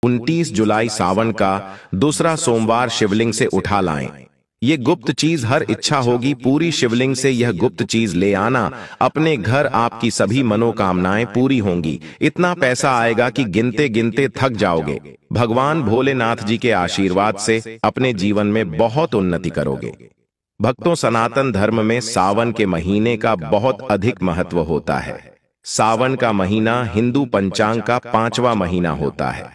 29 जुलाई सावन का दूसरा सोमवार शिवलिंग से उठा लाएं। ये गुप्त चीज हर इच्छा होगी पूरी शिवलिंग से यह गुप्त चीज ले आना, अपने घर आपकी सभी मनोकामनाएं पूरी होंगी। इतना पैसा आएगा कि गिनते गिनते थक जाओगे। भगवान भोलेनाथ जी के आशीर्वाद से अपने जीवन में बहुत उन्नति करोगे। भक्तों, सनातन धर्म में सावन के महीने का बहुत अधिक महत्व होता है। सावन का महीना हिंदू पंचांग का 5वां महीना होता है।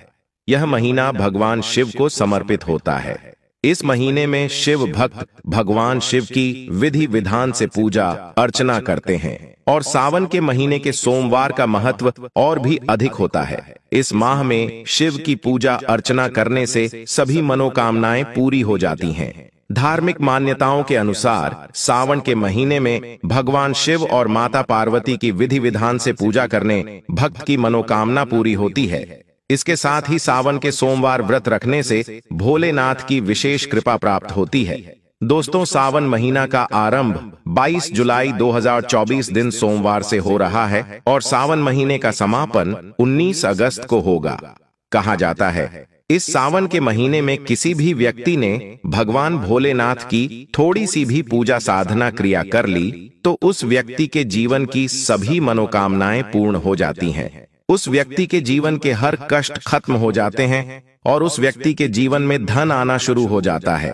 यह महीना भगवान शिव को समर्पित होता है। इस महीने में शिव भक्त भगवान शिव की विधि विधान से पूजा अर्चना करते हैं और सावन के महीने के सोमवार का महत्व और भी अधिक होता है। इस माह में शिव की पूजा अर्चना करने से सभी मनोकामनाएं पूरी हो जाती हैं। धार्मिक मान्यताओं के अनुसार सावन के महीने में भगवान शिव और माता पार्वती की विधि विधान से पूजा करने भक्त की मनोकामना पूरी होती है। इसके साथ ही सावन के सोमवार व्रत रखने से भोलेनाथ की विशेष कृपा प्राप्त होती है। दोस्तों, सावन महीना का आरंभ 22 जुलाई 2024 दिन सोमवार से हो रहा है और सावन महीने का समापन 19 अगस्त को होगा। कहा जाता है इस सावन के महीने में किसी भी व्यक्ति ने भगवान भोलेनाथ की थोड़ी सी भी पूजा साधना क्रिया कर ली तो उस व्यक्ति के जीवन की सभी मनोकामनाएं पूर्ण हो जाती हैं। उस व्यक्ति के जीवन के हर कष्ट खत्म हो जाते हैं और उस व्यक्ति के जीवन में धन आना शुरू हो जाता है।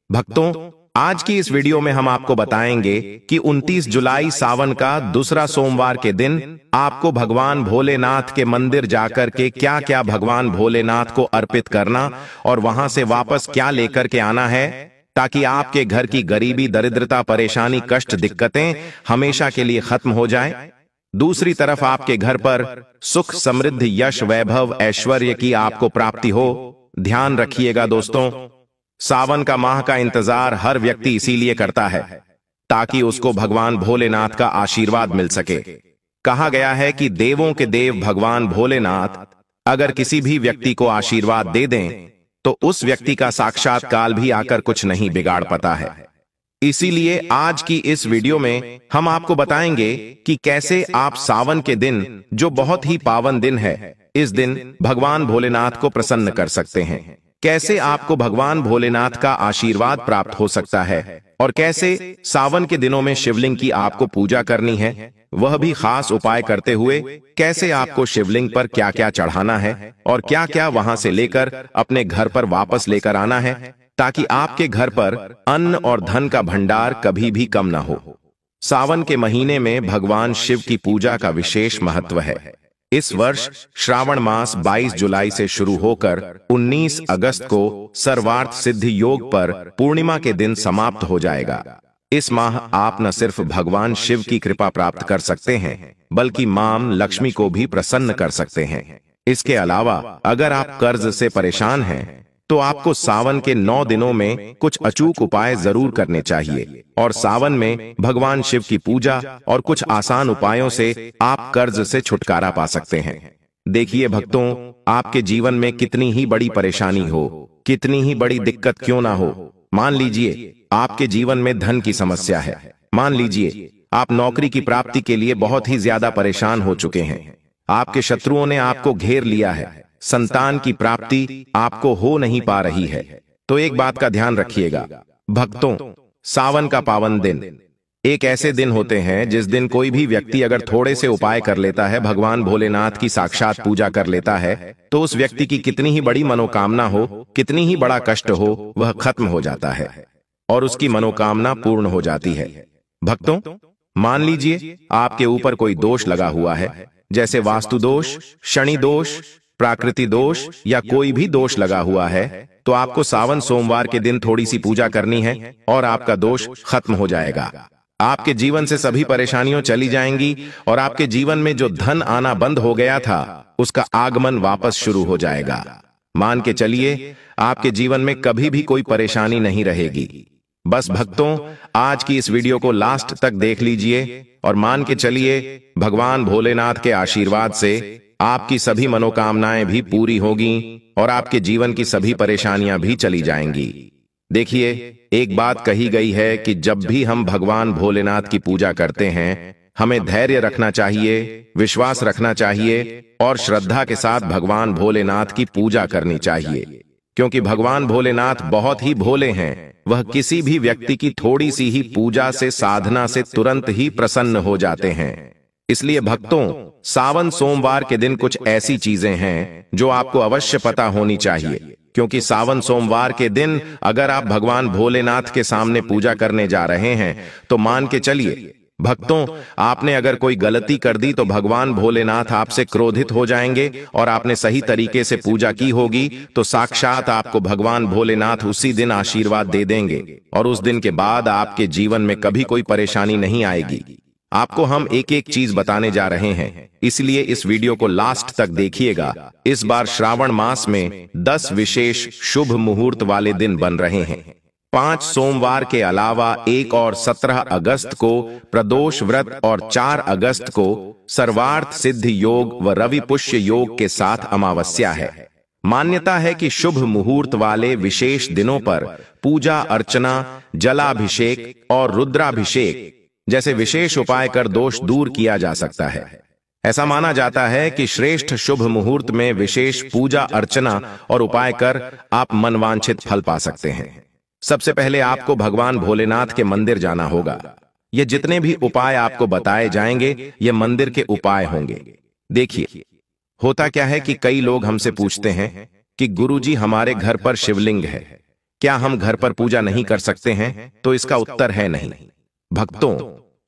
भक्तों, आज की इस वीडियो में हम आपको बताएंगे कि 29 जुलाई सावन का दूसरा सोमवार के दिन आपको भगवान भोलेनाथ के मंदिर जाकर के क्या क्या भगवान भोलेनाथ को अर्पित करना और वहां से वापस क्या लेकर के आना है, ताकि आपके घर की गरीबी, दरिद्रता, परेशानी, कष्ट, दिक्कतें हमेशा के लिए खत्म हो जाए। दूसरी तरफ आपके घर पर सुख, समृद्धि, यश, वैभव, ऐश्वर्य की आपको प्राप्ति हो। ध्यान रखिएगा दोस्तों, सावन का माह का इंतजार हर व्यक्ति इसीलिए करता है ताकि उसको भगवान भोलेनाथ का आशीर्वाद मिल सके। कहा गया है कि देवों के देव भगवान भोलेनाथ अगर किसी भी व्यक्ति को आशीर्वाद दे दें तो उस व्यक्ति का साक्षात काल भी आकर कुछ नहीं बिगाड़ पाता है। इसीलिए आज की इस वीडियो में हम आपको बताएंगे कि कैसे आप सावन के दिन, जो बहुत ही पावन दिन है, इस दिन भगवान भोलेनाथ को प्रसन्न कर सकते हैं। कैसे आपको भगवान भोलेनाथ का आशीर्वाद प्राप्त हो सकता है और कैसे सावन के दिनों में शिवलिंग की आपको पूजा करनी है, वह भी खास उपाय करते हुए। कैसे आपको शिवलिंग पर क्या क्या चढ़ाना है और क्या क्या वहां से लेकर अपने घर पर वापस लेकर आना है, ताकि आपके घर पर अन्न और धन का भंडार कभी भी कम न हो। सावन के महीने में भगवान शिव की पूजा का विशेष महत्व है। इस वर्ष श्रावण मास 22 जुलाई से शुरू होकर 19 अगस्त को सर्वार्थ सिद्धि योग पर पूर्णिमा के दिन समाप्त हो जाएगा। इस माह आप न सिर्फ भगवान शिव की कृपा प्राप्त कर सकते हैं, बल्कि मां लक्ष्मी को भी प्रसन्न कर सकते हैं। इसके अलावा अगर आप कर्ज से परेशान हैं तो आपको सावन के 9 दिनों में कुछ अचूक उपाय जरूर करने चाहिए और सावन में भगवान शिव की पूजा और कुछ आसान उपायों से आप कर्ज से छुटकारा पा सकते हैं। देखिए भक्तों, आपके जीवन में कितनी ही बड़ी परेशानी हो, कितनी ही बड़ी दिक्कत क्यों ना हो, मान लीजिए आपके जीवन में धन की समस्या है, मान लीजिए आप नौकरी की प्राप्ति के लिए बहुत ही ज्यादा परेशान हो चुके हैं, आपके शत्रुओं ने आपको घेर लिया है, संतान की प्राप्ति आपको हो नहीं पा रही है, तो एक बात का ध्यान रखिएगा भक्तों, सावन का पावन दिन एक ऐसे दिन होते हैं जिस दिन कोई भी व्यक्ति अगर थोड़े से उपाय कर लेता है, भगवान भोलेनाथ की साक्षात पूजा कर लेता है, तो उस व्यक्ति की कितनी ही बड़ी मनोकामना हो, कितनी ही बड़ा कष्ट हो, वह खत्म हो जाता है और उसकी मनोकामना पूर्ण हो जाती है। भक्तों, मान लीजिए आपके ऊपर कोई दोष लगा हुआ है, जैसे वास्तु दोष, शनि दोष, प्राकृति दोष या कोई भी दोष लगा हुआ है, तो आपको सावन सोमवार के दिन थोड़ी सी पूजा करनी है और आपका दोष खत्म हो जाएगा। आपके जीवन से सभी परेशानियां चली जाएंगी और आपके जीवन में जो धन आना बंद हो गया था उसका आगमन वापस शुरू हो जाएगा। मान के चलिए आपके जीवन में कभी भी कोई परेशानी नहीं रहेगी। बस भक्तों, आज की इस वीडियो को लास्ट तक देख लीजिए और मान के चलिए भगवान भोलेनाथ के आशीर्वाद से आपकी सभी मनोकामनाएं भी पूरी होगी और आपके जीवन की सभी परेशानियां भी चली जाएंगी। देखिए, एक बात कही गई है कि जब भी हम भगवान भोलेनाथ की पूजा करते हैं, हमें धैर्य रखना चाहिए, विश्वास रखना चाहिए और श्रद्धा के साथ भगवान भोलेनाथ की पूजा करनी चाहिए, क्योंकि भगवान भोलेनाथ बहुत ही भोले हैं। वह किसी भी व्यक्ति की थोड़ी सी ही पूजा से, साधना से तुरंत ही प्रसन्न हो जाते हैं। इसलिए भक्तों, सावन सोमवार के दिन कुछ ऐसी चीजें हैं जो आपको अवश्य पता होनी चाहिए, क्योंकि सावन सोमवार के दिन अगर आप भगवान भोलेनाथ के सामने पूजा करने जा रहे हैं तो मान के चलिए भक्तों, आपने अगर कोई गलती कर दी तो भगवान भोलेनाथ आपसे क्रोधित हो जाएंगे, और आपने सही तरीके से पूजा की होगी तो साक्षात आपको भगवान भोलेनाथ उसी दिन आशीर्वाद दे देंगे, और उस दिन के बाद आपके जीवन में कभी कोई परेशानी नहीं आएगी। आपको हम एक एक चीज बताने जा रहे हैं, इसलिए इस वीडियो को लास्ट तक देखिएगा। इस बार श्रावण मास में 10 विशेष शुभ मुहूर्त वाले दिन बन रहे हैं। 5 सोमवार के अलावा 1 और 17 अगस्त को प्रदोष व्रत और 4 अगस्त को सर्वार्थ सिद्धि योग व रवि पुष्य योग के साथ अमावस्या है। मान्यता है कि शुभ मुहूर्त वाले विशेष दिनों पर पूजा अर्चना, जलाभिषेक और रुद्राभिषेक जैसे विशेष उपाय कर दोष दूर किया जा सकता है। ऐसा माना जाता है कि श्रेष्ठ शुभ मुहूर्त में विशेष पूजा अर्चना और उपाय कर आप मनवांछित फल पा सकते हैं। सबसे पहले आपको भगवान भोलेनाथ के मंदिर जाना होगा। ये जितने भी उपाय आपको बताए जाएंगे ये मंदिर के उपाय होंगे। देखिए, होता क्या है कि कई लोग हमसे पूछते हैं कि गुरुजी हमारे घर पर शिवलिंग है, क्या हम घर पर पूजा नहीं कर सकते हैं? तो इसका उत्तर है नहीं। भक्तों,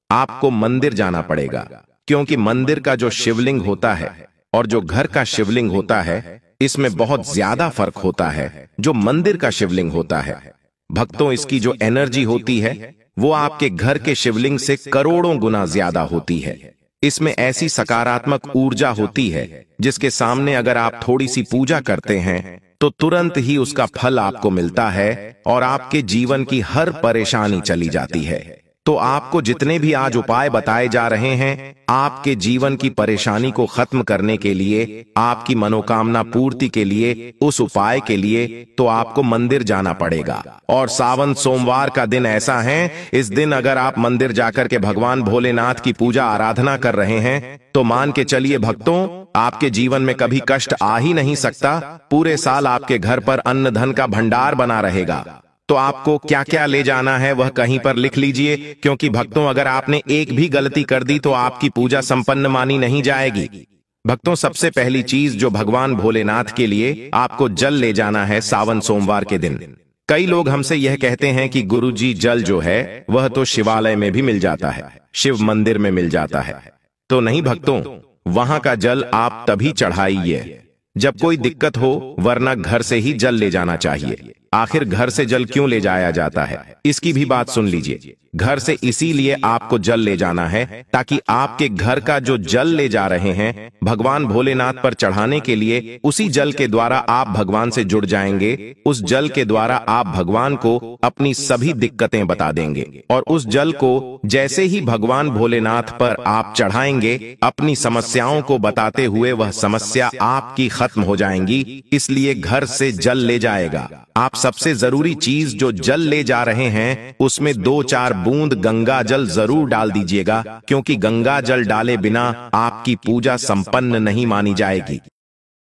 आपको मंदिर जाना पड़ेगा, क्योंकि मंदिर का जो शिवलिंग होता है और जो घर का शिवलिंग होता है इसमें बहुत ज्यादा फर्क होता है। जो मंदिर का शिवलिंग होता है भक्तों, इसकी जो एनर्जी होती है वो आपके घर के शिवलिंग से करोड़ों गुना ज्यादा होती है। इसमें ऐसी सकारात्मक ऊर्जा होती है जिसके सामने अगर आप थोड़ी सी पूजा करते हैं तो तुरंत ही उसका फल आपको मिलता है और आपके जीवन की हर परेशानी चली जाती है। तो आपको जितने भी आज उपाय बताए जा रहे हैं, आपके जीवन की परेशानी को खत्म करने के लिए, आपकी मनोकामना पूर्ति के लिए, उस उपाय के लिए तो आपको मंदिर जाना पड़ेगा। और सावन सोमवार का दिन ऐसा है, इस दिन अगर आप मंदिर जाकर के भगवान भोलेनाथ की पूजा आराधना कर रहे हैं तो मान के चलिए भक्तों, आपके जीवन में कभी कष्ट आ ही नहीं सकता। पूरे साल आपके घर पर अन्न धन का भंडार बना रहेगा। तो आपको क्या क्या ले जाना है वह कहीं पर लिख लीजिए, क्योंकि भक्तों अगर आपने एक भी गलती कर दी तो आपकी पूजा संपन्न मानी नहीं जाएगी। भक्तों, सबसे पहली चीज जो भगवान भोलेनाथ के लिए आपको जल ले जाना है सावन सोमवार के दिन। कई लोग हमसे यह कहते हैं कि गुरुजी जल जो है वह तो शिवालय में भी मिल जाता है, शिव मंदिर में मिल जाता है। तो नहीं भक्तों, वहां का जल आप तभी चढ़ाइए जब कोई दिक्कत हो, वरना घर से ही जल ले जाना चाहिए। आखिर घर से जल क्यों ले जाया जाता है, इसकी भी बात सुन लीजिए। घर से इसीलिए आपको जल ले जाना है ताकि आपके घर का जो जल ले जा रहे हैं भगवान भोलेनाथ पर चढ़ाने के लिए, उसी जल के द्वारा आप भगवान से जुड़ जाएंगे। उस जल के द्वारा आप भगवान को अपनी सभी दिक्कतें बता देंगे, और उस जल को जैसे ही भगवान भोलेनाथ पर आप चढ़ाएंगे, अपनी समस्याओं को बताते हुए वह समस्या आपकी खत्म हो जाएंगी। इसलिए घर से जल ले जाएगा। आप सबसे जरूरी चीज जो जल ले जा रहे हैं उसमें 2-4 बूंद गंगा जल जरूर डाल दीजिएगा, क्योंकि गंगा जल डाले बिना आपकी पूजा संपन्न नहीं मानी जाएगी।